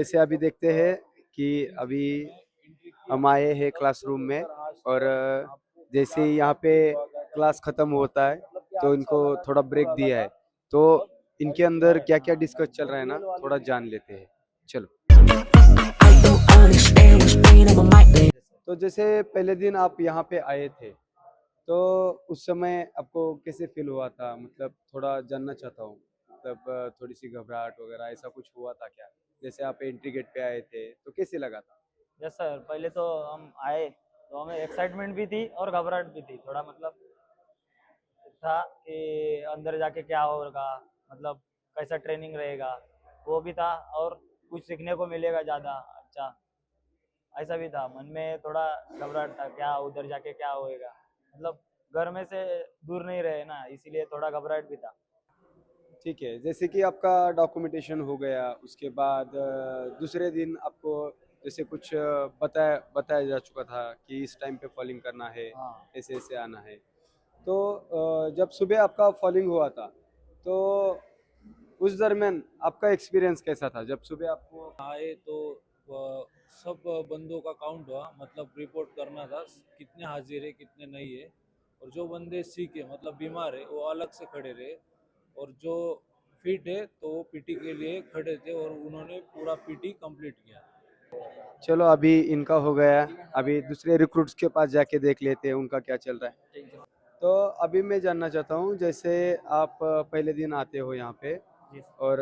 जैसे अभी देखते हैं कि अभी हम आए हैं क्लासरूम में और जैसे ही यहाँ पे क्लास खत्म होता है तो इनको थोड़ा ब्रेक दिया है, तो इनके अंदर क्या क्या डिस्कस चल रहा है ना थोड़ा जान लेते हैं। चलो। तो जैसे पहले दिन आप यहाँ पे आए थे तो उस समय आपको कैसे फील हुआ था, मतलब थोड़ा जानना चाहता हूँ। मतलब थोड़ी सी घबराहट वगैरह ऐसा कुछ हुआ था क्या? जैसे आप एंट्री गेट पे आए थे तो कैसे लगा था? यस सर, पहले तो हम आए तो हमें एक्साइटमेंट भी थी और घबराहट भी थी। थोड़ा मतलब था कि अंदर जाके क्या होगा, मतलब कैसा ट्रेनिंग रहेगा, वो भी था। और कुछ सीखने को मिलेगा ज़्यादा अच्छा, ऐसा भी था। मन में थोड़ा घबराहट था, क्या उधर जाके क्या होएगा, मतलब घर में से दूर नहीं रहे ना, इसीलिए थोड़ा घबराहट भी था। ठीक है, जैसे कि आपका डॉक्यूमेंटेशन हो गया, उसके बाद दूसरे दिन आपको जैसे कुछ बताया बताया जा चुका था कि इस टाइम पे फॉलिंग करना है, हाँ ऐसे ऐसे आना है। तो जब सुबह आपका फॉलिंग हुआ था तो उस दरमियान आपका एक्सपीरियंस कैसा था जब सुबह आपको? आए तो सब बंदों का काउंट हुआ, मतलब रिपोर्ट करना था कितने हाजिर है कितने नहीं है। और जो बंदे सिक है मतलब बीमार है वो अलग से खड़े रहे, और जो फिट है तो वो पीटी के लिए खड़े थे और उन्होंने पूरा पीटी कंप्लीट किया। चलो, अभी इनका हो गया, अभी दूसरे रिक्रूट्स के पास जाके देख लेते हैं उनका क्या चल रहा है। तो अभी मैं जानना चाहता हूँ, जैसे आप पहले दिन आते हो यहाँ पे जी। और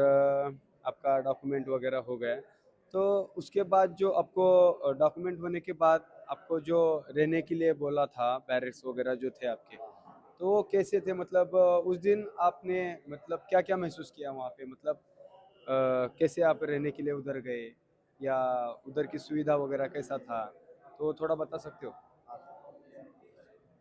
आपका डॉक्यूमेंट वगैरह हो गया, तो उसके बाद जो आपको डॉक्यूमेंट होने के बाद आपको जो रहने के लिए बोला था, बैरक्स वगैरह जो थे आपके, तो वो कैसे थे? मतलब उस दिन आपने मतलब क्या क्या महसूस किया वहाँ पे? मतलब कैसे आप रहने के लिए उधर गए, या उधर की सुविधा वगैरह कैसा था, तो थोड़ा बता सकते हो?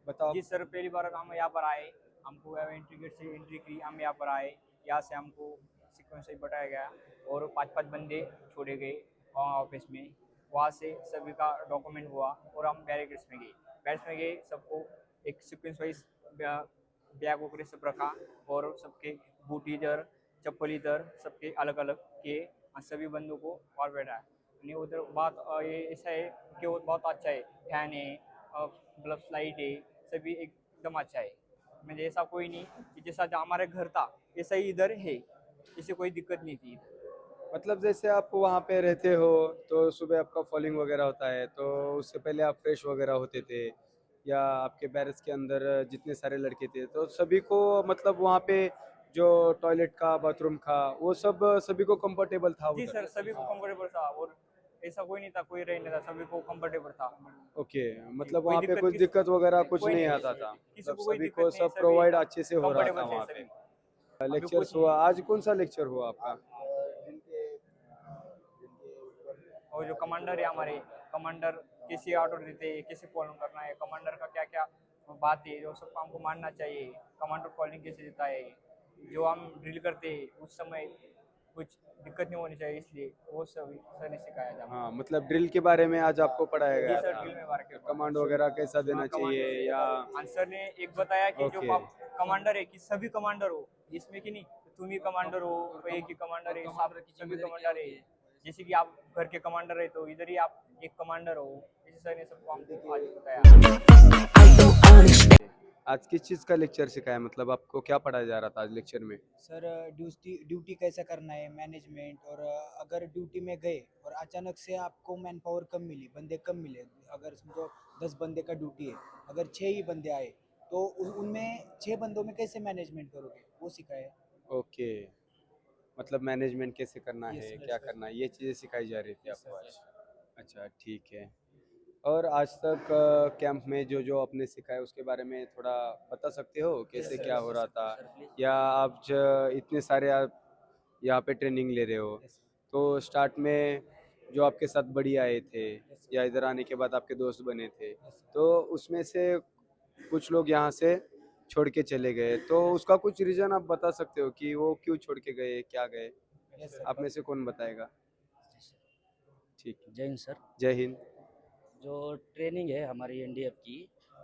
बताओ। जी सर, पहली बार हम यहाँ पर आए, हमको एंट्री गेट से एंट्री की, हम यहाँ पर आए। यहाँ से हमको सीक्वेंस से बताया गया और 5-5 बंदे छोड़े गए ऑफिस में। वहाँ से सभी का डॉक्यूमेंट हुआ और हम बैरिकेड्स में गए। बैरिकेड्स में गए, सबको एक सीक्वेंस वाइज बैग वगैरह सब रखा और सबके बूट इधर, चप्पल इधर, सबके अलग अलग किए और सभी बंदों को और बैठा। नहीं उधर बात ये ऐसा है कि वो बहुत अच्छा है, फैन है, ग्लव्स लाइट है, सभी एकदम अच्छा है। म्हणजे ऐसा कोई नहीं कि जैसा हमारे घर था ऐसा ही इधर है, इससे कोई दिक्कत नहीं थी। मतलब जैसे आप वहाँ पे रहते हो तो सुबह आपका फॉलिंग वगैरह होता है, तो उससे पहले आप फ्रेश वगैरह होते थे, या आपके बैरक्स के अंदर जितने सारे लड़के थे तो सभी को मतलब वहाँ पे जो टॉयलेट का बाथरूम का वो सब सभी को कंफर्टेबल था जी उधर? सर, सभी को कंफर्टेबल था और ऐसा कोई नहीं था, कोई रहने था, सभी को कंफर्टेबल था। ओके, जी, मतलब कोई वहाँ पे दिक्कत कुछ दिक्कत वगैरह कुछ कोई नहीं नहीं है, आता था, किसी मतलब को कोई सभी दिक्कत को नहीं है, सब सभी प्रोवाइड एकदम अच्छे से हो रहा था कंफर्टेबल थे वहाँ सभी। पे। अभी लेक्चर्स कुछ हुआ, नहीं। आज कौन सा लेक्चर हुआ आपका? और जो कमांडर है हमारे, कमांडर कैसे ऑर्डर देते हैं, कैसे फॉलो करना है, कमांडर का क्या क्या बात है जो सबको हमको मानना चाहिए, कमांडर फॉलोइंग कैसे देता है, जो हम ड्रिल करते हैं उस समय कुछ दिक्कत नहीं होनी चाहिए, इसलिए वो सभी सर ने सिखाया था हाँ, हमको। मतलब ड्रिल के बारे में आज आपको पढ़ाया जी गया सर, था, ड्रिल में बारे के कमांड वगैरह कैसा देना कमांडो चाहिए, से या? आंसर ने एक बताया कि जो ओके। कमांडर है कि सभी कमांडर हो, इसमें कि नहीं तुम ही कमांडर हो, कोई एक ही कमांडर है, सब सभी कमांडर है। जैसे कि आप घर के कमांडर है तो इधर ही आप एक कमांडर हो, इसी सर ने सबको हमको आज बताया। आज किस चीज़ का लेक्चर सिखाया, मतलब आपको क्या पढ़ाया जा रहा था आज लेक्चर में? सर ड्यूटी ड्यूटी कैसा करना है, मैनेजमेंट। और अगर ड्यूटी में गए और अचानक से आपको मैन पावर कम मिली, बंदे कम मिले, अगर समझो 10 बंदे का ड्यूटी है, अगर 6 ही बंदे आए तो उनमें 6 बंदों में कैसे मैनेजमेंट करोगे, वो सिखाया। ओके, मतलब मैनेजमेंट कैसे करना यस है, सर। क्या करना है, ये चीज़ें सिखाई जा रही थी यस आपको सर। आज? अच्छा, ठीक है। और आज तक कैंप में जो जो आपने सिखाया उसके बारे में थोड़ा बता सकते हो, यस कैसे सर। क्या हो बता रहा सकते था? हो सर, प्लीज। या आप इतने सारे आप यहाँ पे ट्रेनिंग ले रहे हो, यस तो स्टार्ट में जो आपके साथ बढ़िया आए थे यस या इधर आने के बाद आपके दोस्त बने थे, यस तो उसमें से कुछ लोग यहाँ से छोड़ के चले गए, तो उसका कुछ रीज़न आप बता सकते हो कि वो क्यों छोड़ के गए, क्या गए? Yes sir. आप में से कौन बताएगा? ठीक है। जय हिंद सर। जय हिंद। जो ट्रेनिंग है हमारी एनडीएफ की,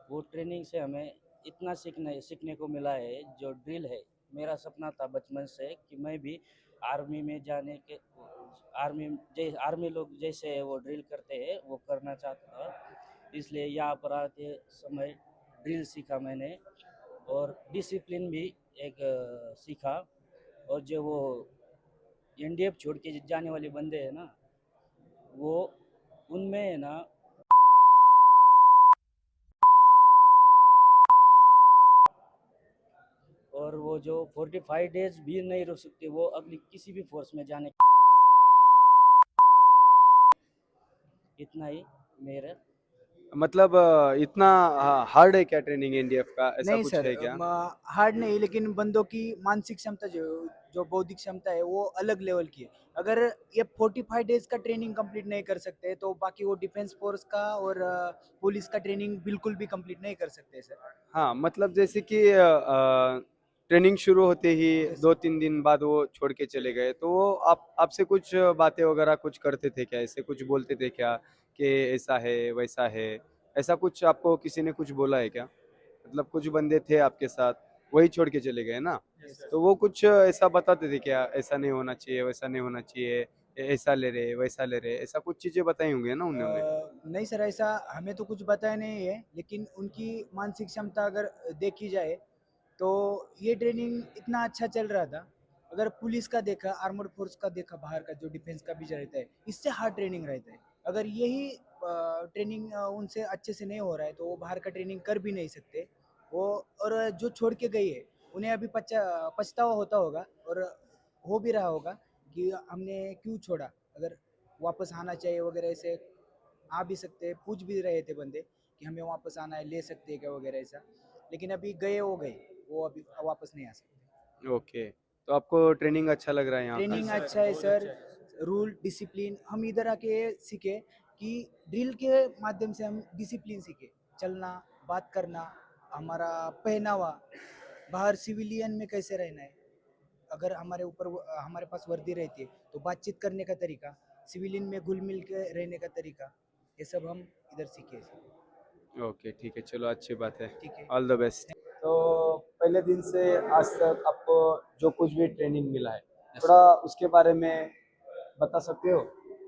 वो ट्रेनिंग से हमें इतना सीखने सीखने को मिला है। जो ड्रिल है, मेरा सपना था बचपन से कि मैं भी आर्मी में आर्मी लोग जैसे वो ड्रिल करते हैं वो करना चाहता था, इसलिए यहाँ पर आते समय ड्रिल सीखा मैंने और डिसिप्लिन भी एक सीखा। और जो वो एनडीएफ छोड़ के जाने वाले बंदे हैं ना, वो उनमें है ना और वो जो 45 डेज भी नहीं रुक सकते, वो अगली किसी भी फोर्स में जाने, इतना ही मेरा। मतलब इतना हार्ड है क्या ट्रेनिंग एनडीएफ का, ऐसा नहीं कुछ सर, है क्या? हार्ड नहीं, लेकिन बंदों की मानसिक क्षमता जो जो बौद्धिक क्षमता है वो अलग लेवल की है। अगर ये 45 डेज का ट्रेनिंग कंप्लीट नहीं कर सकते तो बाकी वो डिफेंस फोर्स का और पुलिस का ट्रेनिंग बिल्कुल भी कंप्लीट नहीं कर सकते सर। हाँ, मतलब जैसे कि ट्रेनिंग शुरू होते ही Yes. 2-3 दिन बाद वो छोड़ के चले गए, तो वो आप आपसे कुछ बातें वगैरह कुछ करते थे क्या? ऐसे कुछ बोलते थे क्या कि ऐसा है, वैसा है? ऐसा कुछ आपको किसी ने कुछ बोला है क्या? मतलब कुछ बंदे थे आपके साथ, वही छोड़ के चले गए ना? Yes, sir. तो वो कुछ ऐसा बताते थे क्या? ऐसा नहीं होना चाहिए, वैसा नहीं होना चाहिए, ऐसा ले रहे, वैसा ले रहे, ऐसा कुछ चीज़ें बताई होंगी ना उन्होंने? नहीं सर, ऐसा हमें तो कुछ बताया नहीं है, लेकिन उनकी मानसिक क्षमता अगर देखी जाए तो ये ट्रेनिंग इतना अच्छा चल रहा था। अगर पुलिस का देखा, आर्मड फोर्स का देखा, बाहर का जो डिफेंस का भी रहता है, इससे हार्ड ट्रेनिंग रहता है। अगर यही ट्रेनिंग उनसे अच्छे से नहीं हो रहा है तो वो बाहर का ट्रेनिंग कर भी नहीं सकते वो। और जो छोड़ के गई है उन्हें अभी पछतावा होता होगा और हो भी रहा होगा कि हमने क्यों छोड़ा। अगर वापस आना चाहिए वगैरह, ऐसे आ भी सकते, पूछ भी रहे थे बंदे कि हमें वापस आना है, ले सकते हैं क्या वगैरह ऐसा। लेकिन अभी गए वो गए, वो अभी वापस नहीं आ सकते। ओके, तो आपको ट्रेनिंग अच्छा लग रहा है यहाँ का? ट्रेनिंग अच्छा है सर, रूल डिसिप्लिन हम इधर आके सीखे कि ड्रिल के माध्यम से हम डिसिप्लिन सीखे, चलना, बात करना, हमारा पहनावा, बाहर सिविलियन में कैसे रहना है। अगर हमारे ऊपर हमारे पास वर्दी रहती है तो बातचीत करने का तरीका, सिविलियन में घुल मिल के रहने का तरीका, ये सब हम इधर सीखे सर। ओके, ठीक है, चलो अच्छी बात है। ठीक है। All the best. तो पहले दिन से आज तक आपको जो कुछ भी ट्रेनिंग मिला है, थोड़ा उसके बारे में बता सकते हो?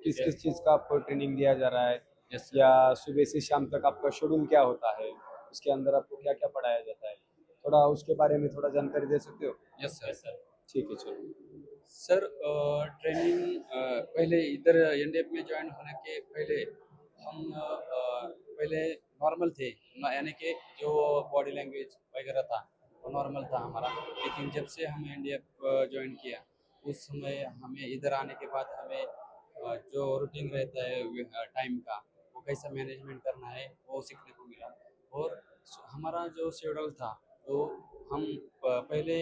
किस-किस चीज़ का आपको ट्रेनिंग दिया जा रहा है? या सुबह से शाम तक आपका शेड्यूल क्या होता है? उसके अंदर आपको क्या-क्या पढ़ाया जाता है? थोड़ा उसके बारे में थोड़ा जानकारी दे सकते हो? Yes sir. ठीक है, चलो। सर ट्रेनिंग पहले इधर एनडीएफ में ज्वाइन होने के पहले हम पहले नॉर्मल थे, यानी कि जो बॉडी लैंग्वेज वगैरह था वो नॉर्मल था हमारा। लेकिन जब से हम एनडीएफ ज्वाइन किया उस समय हमें इधर आने के बाद हमें जो रूटीन रहता है टाइम का, वो कैसा मैनेजमेंट करना है वो सीखने को मिला। और हमारा जो शेड्यूल था वो हम पहले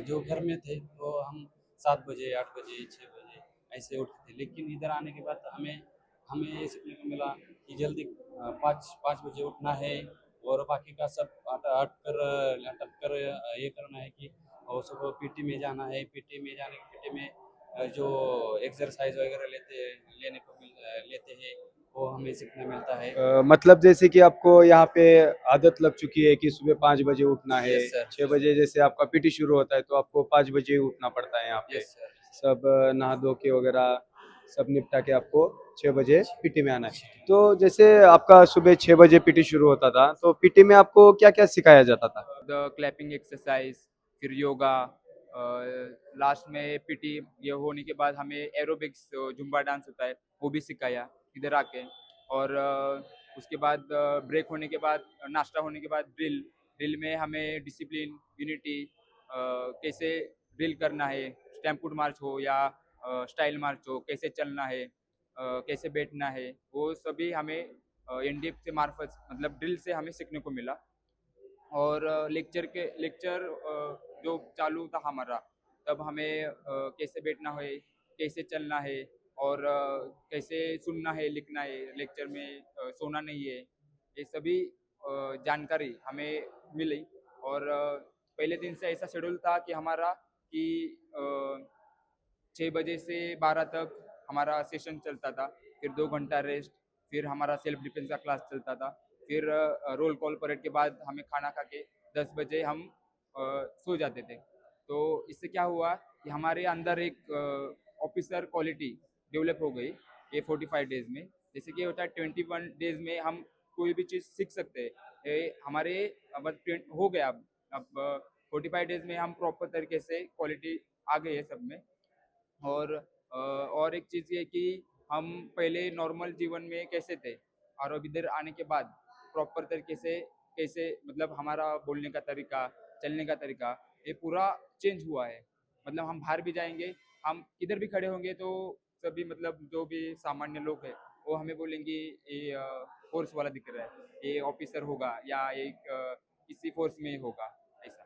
जो घर में थे तो हम 7 बजे 8 बजे 6 बजे ऐसे उठते थे। लेकिन इधर आने के बाद हमें हमें ये सीखने को मिला कि जल्दी 5 बजे उठना है और बाकी का सब अटक कर ये करना है कि और सब पीटी में जाना है। पीटी में जाने के पीटी में जो एक्सरसाइज वगैरह लेते हैं वो हमें सीखने मिलता है। मतलब जैसे कि आपको यहाँ पे आदत लग चुकी है कि सुबह 5 बजे उठना है, यस सर। 6 बजे जैसे आपका पीटी शुरू होता है तो आपको 5 बजे ही उठना पड़ता है यहाँ पे। Yes sir. सब नहा धो के वगैरह सब निपटा के आपको 6 बजे पीटी में आना है। तो जैसे आपका सुबह 6 बजे पीटी शुरू होता था, तो पीटी में आपको क्या-क्या सिखाया जाता था? द क्लैपिंग एक्सरसाइज, फिर योगा, लास्ट में पीटी ये होने के बाद हमें एरोबिक्स जुम्बा डांस होता है वो भी सिखाया इधर आके। और उसके बाद ब्रेक होने के बाद नाश्ता होने के बाद ड्रिल, ड्रिल में हमें डिसिप्लिन, यूनिटी, कैसे ड्रिल करना है, स्टैम्पूड मार्च हो या स्टाइल मार्च हो, कैसे चलना है, कैसे बैठना है, वो सभी हमें एनडीएफ से मार्फत मतलब ड्रिल से हमें सीखने को मिला। और लेक्चर जो चालू था हमारा, तब हमें कैसे बैठना है, कैसे चलना है और कैसे सुनना है, लिखना है, लेक्चर में सोना नहीं है, ये सभी जानकारी हमें मिली। और पहले दिन से ऐसा शेड्यूल था कि हमारा कि 6 बजे से 12 तक हमारा सेशन चलता था, फिर 2 घंटा रेस्ट, फिर हमारा सेल्फ डिफेंस का क्लास चलता था, फिर रोल कॉल परेड के बाद हमें खाना खा के 10 बजे हम सो जाते थे। तो इससे क्या हुआ कि हमारे अंदर एक ऑफिसर क्वालिटी डेवलप हो गई ये 45 डेज में। जैसे कि होता है 21 डेज में हम कोई भी चीज़ सीख सकते हैं। ये हमारे अब हो गया अब 45 डेज में हम प्रॉपर तरीके से क्वालिटी आ गई है सब में। और एक चीज़ ये कि हम पहले नॉर्मल जीवन में कैसे थे और अब इधर आने के बाद प्रॉपर तरीके से कैसे मतलब हमारा बोलने का तरीका, चलने का तरीका ये पूरा चेंज हुआ है। मतलब हम बाहर भी जाएंगे, हम किधर भी खड़े होंगे तो सभी मतलब जो भी सामान्य लोग हैं वो हमें बोलेंगे ये फोर्स वाला दिख रहा है, ये ऑफिसर होगा या ये किसी फोर्स में होगा ऐसा।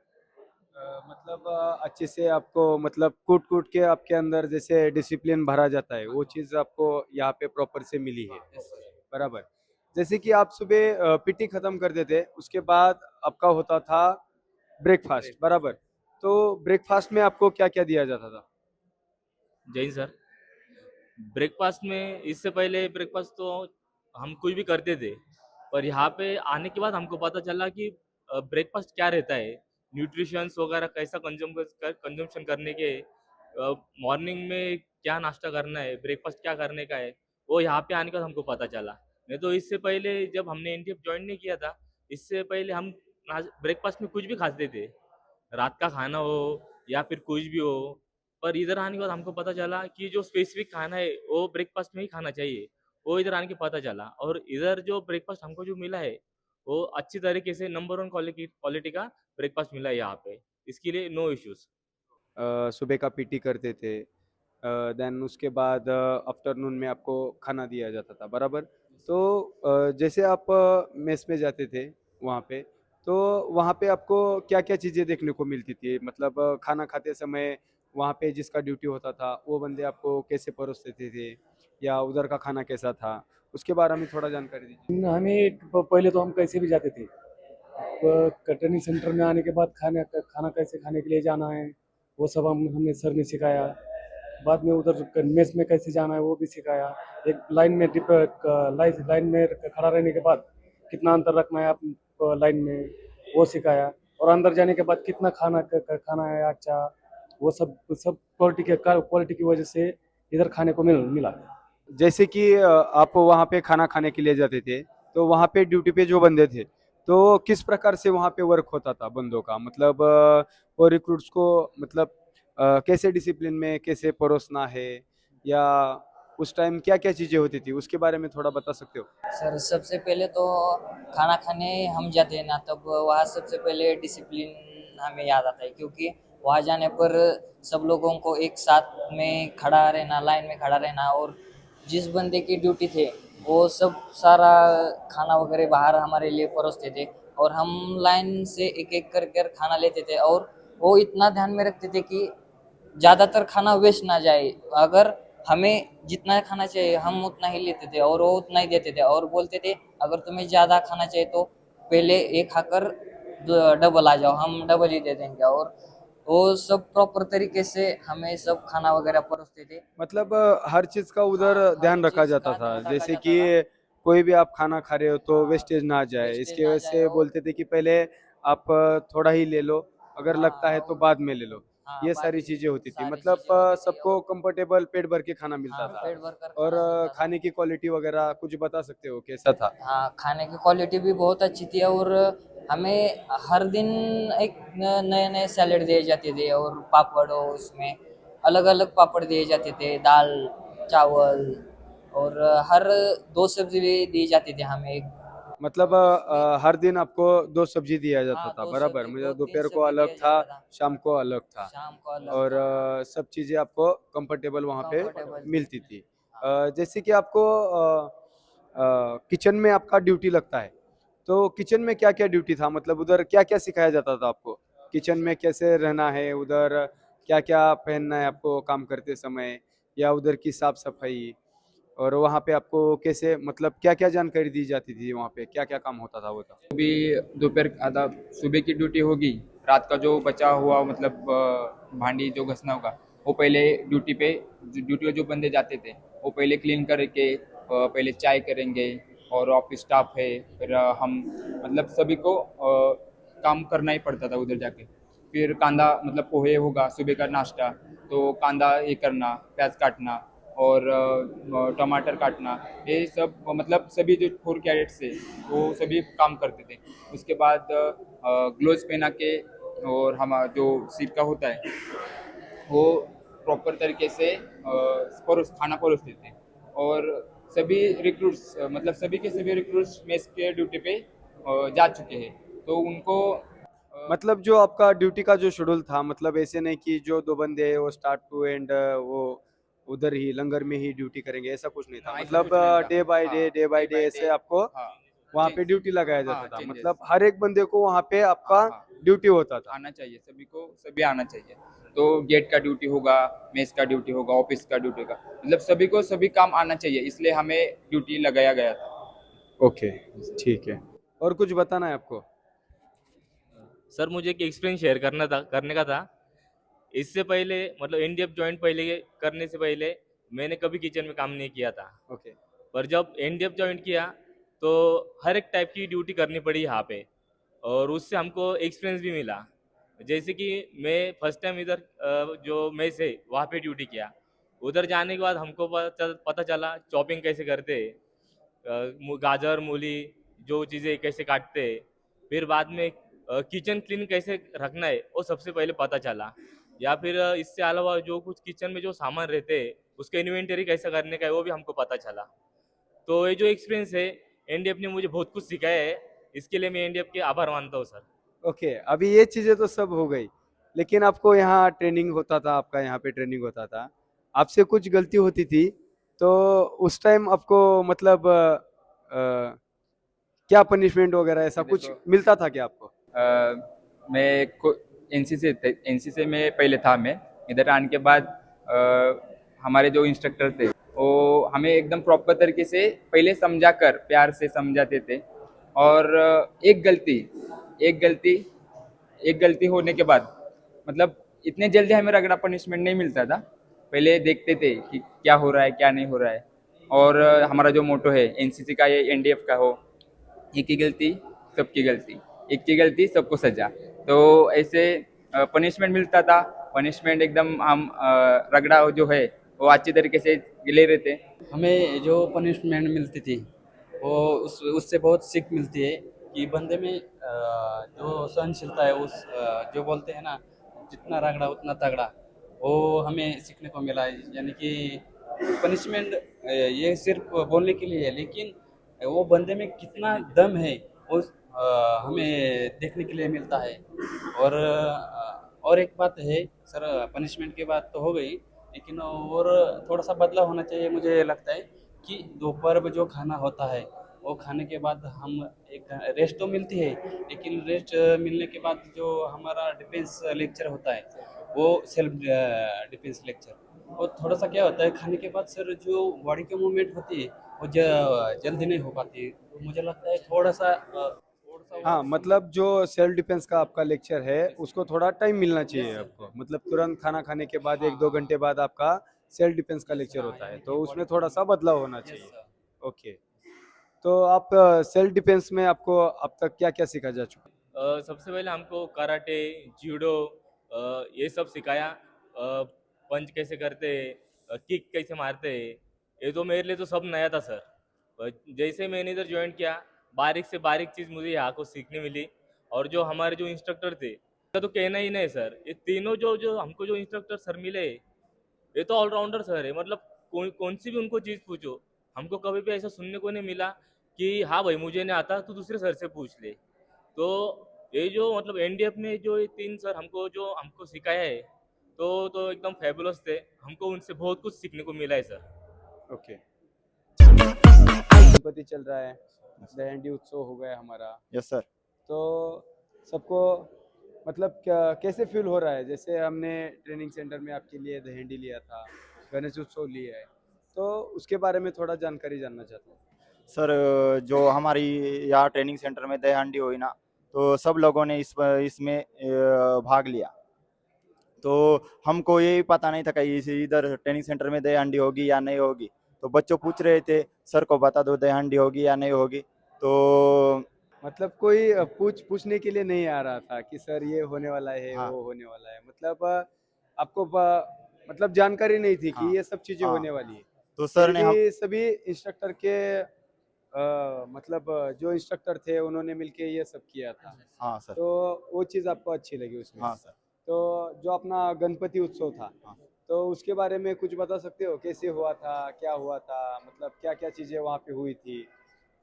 मतलब अच्छे से आपको मतलब कूट कूट के आपके अंदर जैसे डिसिप्लिन भरा जाता है वो चीज़ आपको यहाँ पे प्रॉपर से मिली है। बराबर। जैसे कि आप सुबह पीटी खत्म करते थे उसके बाद आपका होता था ब्रेकफास्ट, बराबर। तो ब्रेकफास्ट में आपको क्या क्या दिया जाता था? जय हिंद सर। ब्रेकफास्ट में इससे पहले ब्रेकफास्ट तो हम कुछ भी करते थे, पर यहाँ पे आने के बाद हमको पता चला कि ब्रेकफास्ट क्या रहता है, न्यूट्रिशंस वगैरह कैसा कंजम्पशन करने के, मॉर्निंग में क्या नाश्ता करना है, ब्रेकफास्ट क्या करने का है, वो यहाँ पे आने के बाद हमको पता चला। नहीं तो इससे पहले जब हमने एनटीएफ ज्वाइन नहीं किया था, इससे पहले हम ब्रेकफास्ट में कुछ भी खाते थे, रात का खाना हो या फिर कुछ भी हो। पर इधर आने के बाद हमको पता चला कि जो स्पेसिफिक खाना है वो ब्रेकफास्ट में ही खाना चाहिए। वो इधर आने के पता चला और इधर जो ब्रेकफास्ट हमको जो मिला है वो अच्छी तरीके से नंबर 1 क्वालिटी का ब्रेकफास्ट मिला है यहाँ पे। इसके लिए नो इश्यूज। सुबह का पीटी करते थे, देन उसके बाद आफ्टरनून में आपको खाना दिया जाता था, बराबर। तो जैसे आप मेस में जाते थे वहाँ पे, तो वहाँ पे आपको क्या क्या चीज़ें देखने को मिलती थी? मतलब खाना खाते समय वहाँ पे जिसका ड्यूटी होता था वो बंदे आपको कैसे परोस देते थे या उधर का खाना कैसा था, उसके बारे में थोड़ा जानकारी दीजिए। हमें पहले तो हम कैसे भी जाते थे, ट्रेनिंग सेंटर में आने के बाद खाना कैसे खाने के लिए जाना है वो सब हमें सर ने सिखाया। बाद में उधर मेस में कैसे जाना है वो भी सिखाया। एक लाइन में लाइन में खड़ा रहने के बाद कितना अंतर रखना है आप लाइन में वो सिखाया। और अंदर जाने के बाद कितना खाना है अच्छा, वो सब क्वालिटी की वजह से इधर खाने को मिला। जैसे कि आप वहाँ पे खाना खाने के लिए जाते थे तो वहाँ पे ड्यूटी पे जो बंदे थे तो किस प्रकार से वहाँ पे वर्क होता था बंदों का? मतलब वो रिक्रूट्स को मतलब कैसे डिसिप्लिन में कैसे परोसना है या उस टाइम क्या क्या चीज़ें होती थी उसके बारे में थोड़ा बता सकते हो? सर सबसे पहले तो खाना खाने हम जाते हैं ना, तब वहाँ सबसे पहले डिसिप्लिन हमें याद आता है, क्योंकि वहाँ जाने पर सब लोगों को एक साथ में खड़ा रहना, लाइन में खड़ा रहना, और जिस बंदे की ड्यूटी थे वो सब सारा खाना वगैरह बाहर हमारे लिए परोसते थे और हम लाइन से एक एक कर कर खाना लेते थे। और वो इतना ध्यान में रखते थे कि ज़्यादातर खाना वेस्ट ना जाए। अगर हमें जितना खाना चाहिए हम उतना ही लेते थे और वो उतना ही देते थे, और बोलते थे अगर तुम्हें ज़्यादा खाना चाहिए तो पहले एक खाकर डबल आ जाओ, हम डबल ही दे देंगे। और वो सब प्रॉपर तरीके से हमें सब खाना वगैरह परोसते थे। मतलब हर चीज़ का उधर हाँ, हर ध्यान रखा चीज़ जाता का था, ध्यान रखा जैसे जाता कि था। कोई भी आप खाना खा रहे हो तो हाँ, वेस्टेज ना जाए, वेस्टेज इसकी ना वजह जाए। से और बोलते थे कि पहले आप थोड़ा ही ले लो, अगर हाँ, लगता है तो और बाद में ले लो। हाँ, ये बाद सारी चीज़ें होती थी, सारी मतलब चीज़ें होती थी। सबको और कंफर्टेबल पेट भर के खाना मिलता हाँ, था। पेट भर कर और खाना मिलता था। खाने की क्वालिटी वगैरह कुछ बता सकते हो कैसा था? हाँ, खाने की क्वालिटी भी बहुत अच्छी थी और हमें हर दिन एक नए नए सैलेड दिए जाते थे और पापड़, और उसमें अलग अलग पापड़ दिए जाते थे, दाल चावल, और हर 2 सब्जी भी दी जाती थी हमें। मतलब और उसमें हर दिन आपको 2 सब्जी दिया जाता हाँ, था, दो बराबर। सब्जी, दो मतलब तीन दोपहर को सब्जी अलग दिया था, जाता था। शाम को अलग था। शाम को अलग और था। सब चीज़ें आपको कंफर्टेबल वहाँ पे कंफर्टेबल थी। मिलती थी। जैसे कि आपको किचन में आपका ड्यूटी लगता है, तो किचन में क्या-क्या ड्यूटी था? मतलब उधर क्या-क्या सिखाया जाता था आपको? किचन में कैसे रहना है, उधर क्या-क्या पहनना है आपको काम करते समय या उधर की साफ-सफाई, और वहाँ पे आपको कैसे मतलब क्या-क्या जानकारी दी जाती थी वहाँ पे? क्या-क्या काम होता था वो तो? भी दोपहर आधा सुबह की ड्यूटी होगी, रात का जो बचा हुआ मतलब भांडी जो घसना होगा वो पहले ड्यूटी पे जो बंदे जाते थे वो पहले क्लीन करके पहले चाय करेंगे। और ऑफिस स्टाफ है, फिर हम मतलब सभी को काम करना ही पड़ता था उधर जाके। फिर कांदा मतलब पोहे होगा सुबह का नाश्ता, तो कांदा ये करना, प्याज काटना, और टमाटर काटना, ये सब मतलब सभी जो 4 कैडेट्स थे वो सभी काम करते थे। उसके बाद ग्लोव्स पहना के और हम जो सिरका होता है वो प्रॉपर तरीके से खाना परोसते थे। और सभी रिक्रूट्स मतलब सभी के सभी रिक्रूट्स मेस के ड्यूटी पे जा चुके हैं, तो उनको मतलब जो आपका ड्यूटी का जो शेड्यूल था, मतलब ऐसे नहीं कि जो 2 बंदे हैं वो स्टार्ट टू एंड वो उधर ही लंगर में ही ड्यूटी करेंगे, ऐसा कुछ नहीं था। ऐसा मतलब कुछ नहीं था। डे बाय हाँ, डे डे ऐसे आपको हाँ वहाँ पे चेंज ड्यूटी लगाया हाँ जाता था। चेंजेस मतलब हर एक बंदे को वहाँ पे आपका हाँ हाँ ड्यूटी होता था। आना चाहिए, सभी को सभी आना चाहिए। तो गेट का ड्यूटी होगा, मेस का ड्यूटी होगा, ऑफिस का ड्यूटी होगा, मतलब सभी को सभी काम आना चाहिए, इसलिए हमें ड्यूटी लगाया गया था। ओके, ठीक है। और कुछ बताना है आपको? सर मुझे एक एक्सपीरियंस शेयर करने का था। इससे पहले मतलब एनडीएफ ज्वाइन पहले करने से पहले मैंने कभी किचन में काम नहीं किया था। ओके, पर जब एनडीएफ ज्वाइन किया तो हर एक टाइप की ड्यूटी करनी पड़ी यहाँ पे, और उससे हमको एक्सपीरियंस भी मिला। जैसे कि मैं फर्स्ट टाइम इधर जो मेस है वहाँ पे ड्यूटी किया। उधर जाने के बाद हमको पता चला चॉपिंग कैसे करते हैं, गाजर मूली जो चीज़ें कैसे काटते हैं। फिर बाद में किचन क्लीन कैसे रखना है वो सबसे पहले पता चला। या फिर इससे अलावा जो कुछ किचन में जो सामान रहते हैं उसका इन्वेंटरी कैसे करने का है वो भी हमको पता चला। तो ये जो एक्सपीरियंस है एनडीएफ ने मुझे बहुत कुछ सिखाया है, इसके लिए मैं एनडीएफ के आभार मानता हूँ सर। ओके। अभी ये चीज़ें तो सब हो गई, लेकिन आपको यहाँ ट्रेनिंग होता था, आपका यहाँ पे ट्रेनिंग होता था, आपसे कुछ गलती होती थी तो उस टाइम आपको मतलब क्या पनिशमेंट वगैरह ऐसा कुछ देखो मिलता था क्या आपको? मैं एनसी से मैं पहले था। मैं इधर आने के बाद हमारे जो इंस्ट्रक्टर थे वो हमें एकदम प्रॉपर तरीके से पहले समझा कर प्यार से समझाते थे। और एक गलती होने के बाद मतलब इतने जल्दी हमें रगड़ा पनिशमेंट नहीं मिलता था। पहले देखते थे कि क्या हो रहा है क्या नहीं हो रहा है। और हमारा जो मोटो है एनसीसी का, ये एनडीएफ का हो, एक की गलती सबकी गलती, एक की गलती सबको सजा। तो ऐसे पनिशमेंट मिलता था। पनिशमेंट एकदम हम रगड़ा जो है वो अच्छी तरीके से ले रहे थे। हमें जो पनिशमेंट मिलती थी वो उससे बहुत सीख मिलती है कि बंदे में जो सहनशीलता है, उस जो बोलते हैं ना, जितना रगड़ा उतना तगड़ा, वो हमें सीखने को मिला है। यानी कि पनिशमेंट ये सिर्फ बोलने के लिए है, लेकिन वो बंदे में कितना दम है वो हमें देखने के लिए मिलता है। और एक बात है सर, पनिशमेंट की बात तो हो गई, लेकिन और थोड़ा सा बदलाव होना चाहिए। मुझे लगता है कि दोपहर में जो खाना होता है वो खाने के बाद हम एक रेस्ट तो मिलती है, लेकिन रेस्ट मिलने के बाद जो हमारा डिफेंस लेक्चर होता है वो सेल्फ डिफेंस लेक्चर, वो थोड़ा सा क्या होता है, खाने के बाद सर जो बॉडी की मूवमेंट होती है वो जल्दी नहीं हो पाती है। तो मुझे लगता है थोड़ा सा हाँ, मतलब जो सेल्फ डिफेंस का आपका लेक्चर है उसको थोड़ा टाइम मिलना चाहिए सर। आपको। मतलब तुरंत खाना खाने के बाद हाँ 1-2 घंटे बाद आपका सेल्फ डिफेंस का लेक्चर हाँ, होता है, यानी तो कि उसमें बॉडी थोड़ा सा बदलाव होना यस चाहिए। सर। ओके। तो आप सेल्फ डिफेंस में आपको अब तक क्या क्या सीखा जा चुका? सबसे पहले हमको कराटे, जूडो ये सब सिखाया। पंच कैसे करते हैं, किक कैसे मारते हैं, ये तो मेरे लिए तो सब नया था सर। जैसे मैंने इधर ज्वाइन किया बारीक से बारीक चीज़ मुझे यहाँ को सीखने मिली। और जो हमारे जो इंस्ट्रक्टर थे उसका तो कहना ही नहीं सर, ये तीनों जो जो हमको जो इंस्ट्रक्टर सर मिले ये तो ऑलराउंडर सर है। मतलब कौन सी भी उनको चीज़ पूछो, हमको कभी भी ऐसा सुनने को नहीं मिला कि हाँ भाई मुझे नहीं आता तू दूसरे सर से पूछ ले। तो ये जो मतलब एनडीएफ में जो ये तीन सर हमको सिखाया है तो एकदम फैबुलस थे। हमको उनसे बहुत कुछ सीखने को मिला है सर। ओके। गणपति चल रहा है, दहंडी उत्सव हो गया हमारा, यस सर। तो सबको मतलब क्या कैसे फील हो रहा है? जैसे हमने ट्रेनिंग सेंटर में आपके लिए दहंडी लिया था, गणेश उत्सव लिया है, तो उसके बारे में थोड़ा जानकारी जानना चाहता हूँ। सर जो हमारी यहाँ ट्रेनिंग सेंटर में दहीहांडी हुई ना, तो सब लोगों ने इसमें भाग लिया। तो हमको ये पता नहीं था कि इधर ट्रेनिंग सेंटर में दहीहांडी होगी या नहीं होगी। तो बच्चों पूछ रहे थे सर को बता दो दहीहांडी होगी या नहीं होगी। तो मतलब कोई पूछने के लिए नहीं आ रहा था कि सर ये होने वाला है, हाँ वो होने वाला है। मतलब आपको मतलब जानकारी नहीं थी हाँ कि ये सब चीजें हाँ होने वाली है। तो सर फिर ने हम भी सभी इंस्ट्रक्टर के मतलब जो इंस्ट्रक्टर थे उन्होंने मिलके ये सब किया था, हाँ सर, तो वो चीज़ आपको अच्छी लगी उसमें। हाँ सर, तो जो अपना गणपति उत्सव था, हाँ। तो उसके बारे में कुछ बता सकते हो, कैसे हुआ था, क्या हुआ था, मतलब क्या क्या चीज़ें वहाँ पे हुई थी,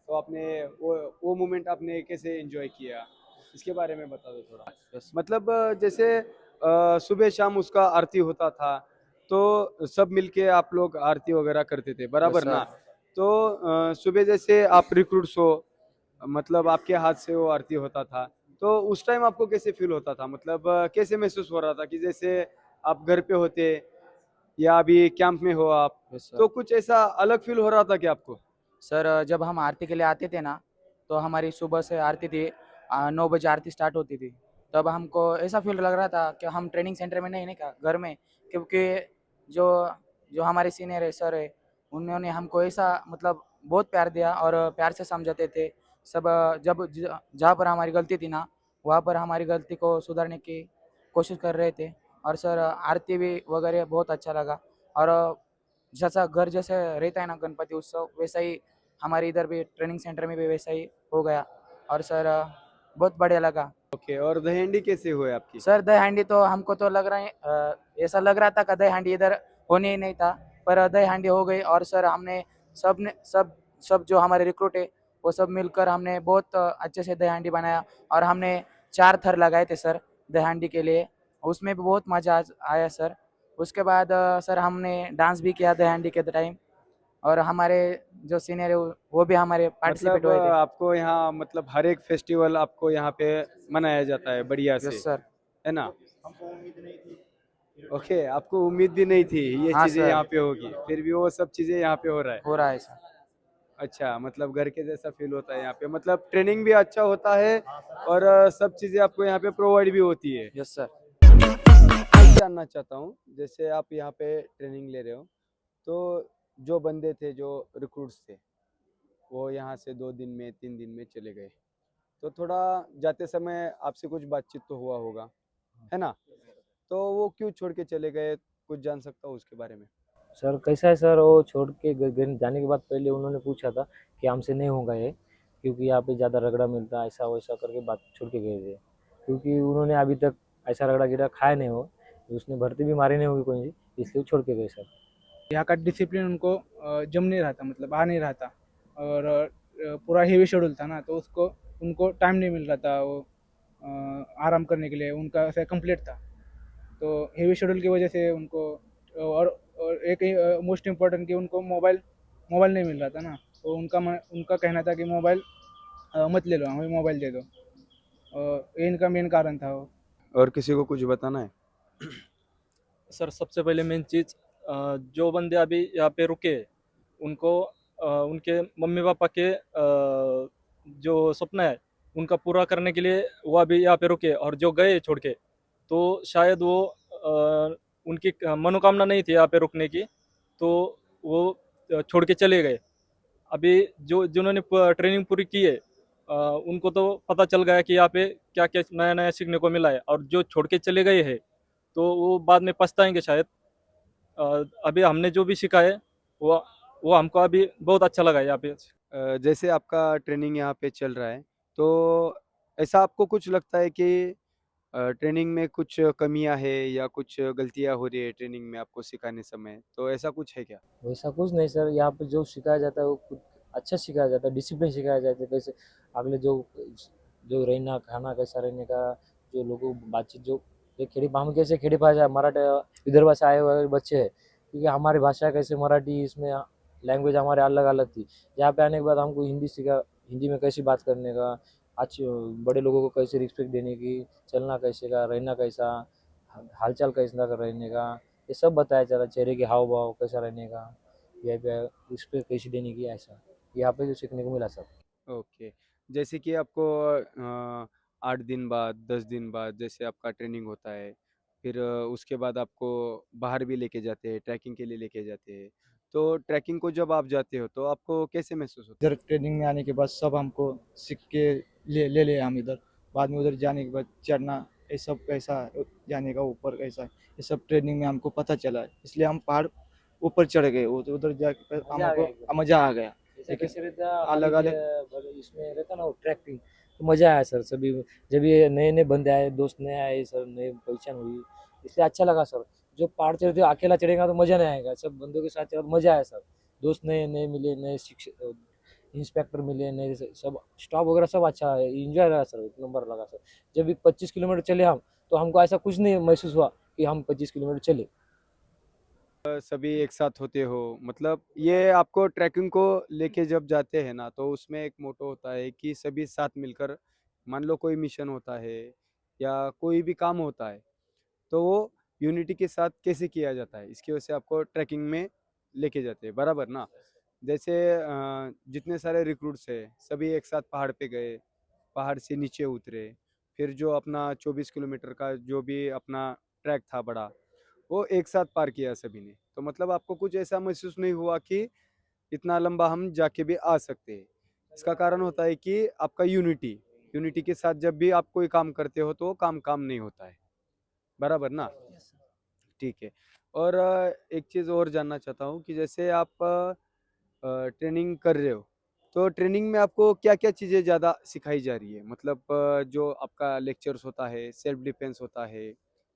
तो आपने वो मोमेंट आपने कैसे एंजॉय किया, इसके बारे में बता दो थोड़ा। मतलब जैसे सुबह शाम उसका आरती होता था, तो सब मिलके आप लोग आरती वगैरह करते थे, बराबर ना? तो सुबह जैसे आप रिक्रूट्स हो, मतलब आपके हाथ से वो आरती होता था, तो उस टाइम आपको कैसे फील होता था, मतलब कैसे महसूस हो रहा था कि जैसे आप घर पे होते या अभी कैंप में हो आप, तो कुछ ऐसा अलग फील हो रहा था क्या आपको? सर जब हम आरती के लिए आते थे ना, तो हमारी सुबह से आरती थी, 9 बजे आरती स्टार्ट होती थी। तब हमको ऐसा फील लग रहा था कि हम ट्रेनिंग सेंटर में नहीं, नहीं का घर में, क्योंकि जो जो हमारे सीनियर है सर है, उन्होंने हमको ऐसा मतलब बहुत प्यार दिया और प्यार से समझाते थे सब। जहाँ पर हमारी गलती थी ना, वहाँ पर हमारी गलती को सुधारने की कोशिश कर रहे थे। और सर आरती भी वगैरह बहुत अच्छा लगा। और जैसा घर जैसे रहता है ना गणपति उत्सव, वैसा ही हमारे इधर भी ट्रेनिंग सेंटर में भी वैसा ही हो गया। और सर बहुत बढ़िया लगा। ओके, और दहीहंडी कैसे हुए आपकी? सर दही हांडी तो हमको तो लग रहा है ऐसा लग रहा था कि दही हांडी इधर होने ही नहीं था, पर दही हांडी हो गई। और सर हमने सब जो हमारे रिक्रूट है वो सब मिलकर हमने बहुत अच्छे से दही हांडी बनाया। और हमने 4 थर लगाए थे सर दही हांडी के लिए, उसमें भी बहुत मजा आया सर। उसके बाद सर हमने डांस भी किया दही हांडी के टाइम, और हमारे जो सीनियर है वो भी हमारे पार्टिसिपेट मतलब हुए थे। आपको यहाँ मतलब हर एक फेस्टिवल आपको यहाँ पे मनाया जाता है बढ़िया से, यस सर। है ना? ओके, आपको उम्मीद भी नहीं थी ये हाँ चीजें सर, यहाँ पे होगी, फिर भी वो सब चीजें यहाँ पे हो रहा है। हो रहा है सर। अच्छा, मतलब घर के जैसा फील होता है यहाँ पे, मतलब ट्रेनिंग भी अच्छा होता है और सब चीजें आपको यहाँ पे प्रोवाइड भी होती है। Yes sir. मैं जानना चाहता हूँ, जैसे आप यहाँ पे ट्रेनिंग ले रहे हो, तो जो बंदे थे, जो रिक्रूट्स थे, वो यहाँ से 2 दिन में 3 दिन में चले गए, तो थोड़ा जाते समय आपसे कुछ बातचीत तो हुआ होगा, है ना? तो वो क्यों छोड़ के चले गए, कुछ जान सकता हूँ उसके बारे में? सर कैसा है सर, वो छोड़ के जाने के बाद पहले उन्होंने पूछा था कि हमसे नहीं होगा ये, क्योंकि यहाँ पे ज़्यादा रगड़ा मिलता है, ऐसा वैसा करके बात छोड़ के गए थे। क्योंकि उन्होंने अभी तक ऐसा रगड़ा गिरा खाया नहीं हो, उसने भर्ती भी मारी नहीं होगी कोई सी, इसलिए वो छोड़ के गए सर। यहाँ का डिसिप्लिन उनको जम नहीं रहा था, मतलब आ नहीं रहा था। और पूरा हेवी शेड्यूल था ना, तो उसको उनको टाइम नहीं मिल रहा था वो आराम करने के लिए, उनका ऐसा कंप्लीट था। तो हेवी शेड्यूल की वजह से उनको और एक मोस्ट इम्पोर्टेंट कि उनको मोबाइल नहीं मिल रहा था ना, तो उनका कहना था कि मोबाइल मत ले लो, हमें मोबाइल दे दो। ये इनका मेन कारण था वो। और किसी को कुछ बताना है? सर सबसे पहले मेन चीज़, जो बंदे अभी यहाँ पे रुके उनको उनके मम्मी पापा के जो सपना है उनका पूरा करने के लिए वो अभी यहाँ पे रुके, और जो गए छोड़ के तो शायद वो उनकी मनोकामना नहीं थी यहाँ पे रुकने की, तो वो छोड़ के चले गए। अभी जो जिन्होंने ट्रेनिंग पूरी की है उनको तो पता चल गया कि यहाँ पे क्या क्या नया नया सीखने को मिला है, और जो छोड़ के चले गए हैं तो वो बाद में पछताएंगे शायद। अभी हमने जो भी सीखा है वो वो हमको अभी बहुत अच्छा लगा है यहाँ पे। जैसे आपका ट्रेनिंग यहाँ पे चल रहा है, तो ऐसा आपको कुछ लगता है कि ट्रेनिंग में कुछ कमियां है या कुछ गलतियां हो रही है ट्रेनिंग में आपको सिखाने समय, तो ऐसा कुछ है क्या? वैसा कुछ नहीं सर, यहाँ पे जो सिखाया जाता है वो कुछ अच्छा सिखाया जाता है, डिसिप्लिन सिखाया जाता है। कैसे अगले जो जो रहना खाना कैसा रहने का, जो लोगों बातचीत, जो ये खेड़ी हम कैसे खेड़ी भाषा मराठी विदर्भ से आए हुए बच्चे हैं, क्योंकि हमारी भाषा कैसे मराठी, इसमें लैंग्वेज हमारे अलग अलग थी। यहाँ पे आने के बाद हमको हिंदी सीखा, हिंदी में कैसे बात करने का, अच्छे बड़े लोगों को कैसे रिस्पेक्ट देने की, चलना कैसे का, रहना कैसा, हालचाल कैसा का रहने का, ये सब बताया जाता है। चेहरे के हाव भाव कैसा रहने का, यहाँ पे रिस्पेक्ट कैसे देने की, ऐसा यहाँ पे जो सीखने को मिला सब। ओके, जैसे कि आपको 8 दिन बाद 10 दिन बाद जैसे आपका ट्रेनिंग होता है, फिर उसके बाद आपको बाहर भी लेके जाते हैं, ट्रैकिंग के लिए लेके जाते हैं, तो ट्रैकिंग को जब आप जाते हो तो आपको कैसे महसूस होता है? इधर ट्रेनिंग में आने के बाद सब हमको सीख के ले ले हम इधर, बाद में उधर जाने के बाद चढ़ना ये सब कैसा, जाने का ऊपर कैसा, ये सब ट्रेनिंग में हमको पता चला है। इसलिए हम पहाड़ ऊपर चढ़ गए, उधर जाके मजा आ गया एकदम। हमको मजा आ गया। जैसे लेकिन कैसे रहता अलग अलग अलग इसमें रहता ना वो ट्रैकिंग, तो मजा आया सर। सभी जब ये नए नए बंदे आए, दोस्त नए आए सर, नए पहचान हुई, इसलिए अच्छा लगा सर। जो पहाड़ चढ़ते अकेला चढ़ेगा तो मजा नहीं आएगा, सब बंदों के साथ चढ़ा तो मजा आया सर। दोस्त नए नए मिले, नए शिक्षक इंस्पेक्टर मिले, नए सब स्टाफ वगैरह सब अच्छा है, इंजॉय लगा सर, एक नंबर लगा सर। जब भी 25 किलोमीटर चले हम, तो हमको ऐसा कुछ नहीं महसूस हुआ कि हम 25 किलोमीटर चले। सभी एक साथ होते हो, मतलब ये आपको ट्रैकिंग को लेके जब जाते हैं ना, तो उसमें एक मोटो होता है कि सभी साथ मिलकर, मान लो कोई मिशन होता है या कोई भी काम होता है, तो वो यूनिटी के साथ कैसे किया जाता है, इसकी वजह से आपको ट्रैकिंग में लेके जाते हैं, बराबर ना। जैसे जितने सारे रिक्रूट्स है, सभी एक साथ पहाड़ पे गए, पहाड़ से नीचे उतरे, फिर जो अपना 24 किलोमीटर का जो भी अपना ट्रैक था बड़ा, वो एक साथ पार किया सभी ने। तो मतलब आपको कुछ ऐसा महसूस नहीं हुआ कि इतना लंबा हम जाके भी आ सकते हैं। इसका कारण होता है कि आपका यूनिटी, यूनिटी के साथ जब भी आप कोई काम करते हो तो वो काम काम नहीं होता है, बराबर ना। ठीक है। और एक चीज़ और जानना चाहता हूँ कि जैसे आप ट्रेनिंग कर रहे हो, तो ट्रेनिंग में आपको क्या क्या चीज़ें ज़्यादा सिखाई जा रही है, मतलब जो आपका लेक्चर्स होता है, सेल्फ डिफेंस होता है,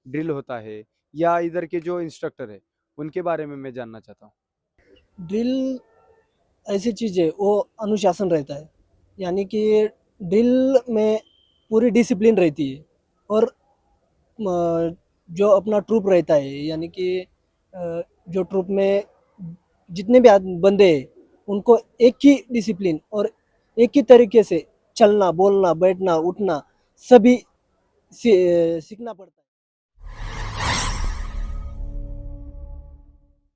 ड्रिल होता है, या इधर के जो इंस्ट्रक्टर है उनके बारे में मैं जानना चाहता हूँ। ड्रिल ऐसी चीज़ है, वो अनुशासन रहता है, यानी कि ड्रिल में पूरी डिसिप्लिन रहती है। और जो अपना ट्रूप रहता है, यानी कि जो ट्रूप में जितने भी बंदे हैं, उनको एक ही डिसिप्लिन और एक ही तरीके से चलना, बोलना, बैठना, उठना सभी सीखना पड़ता है।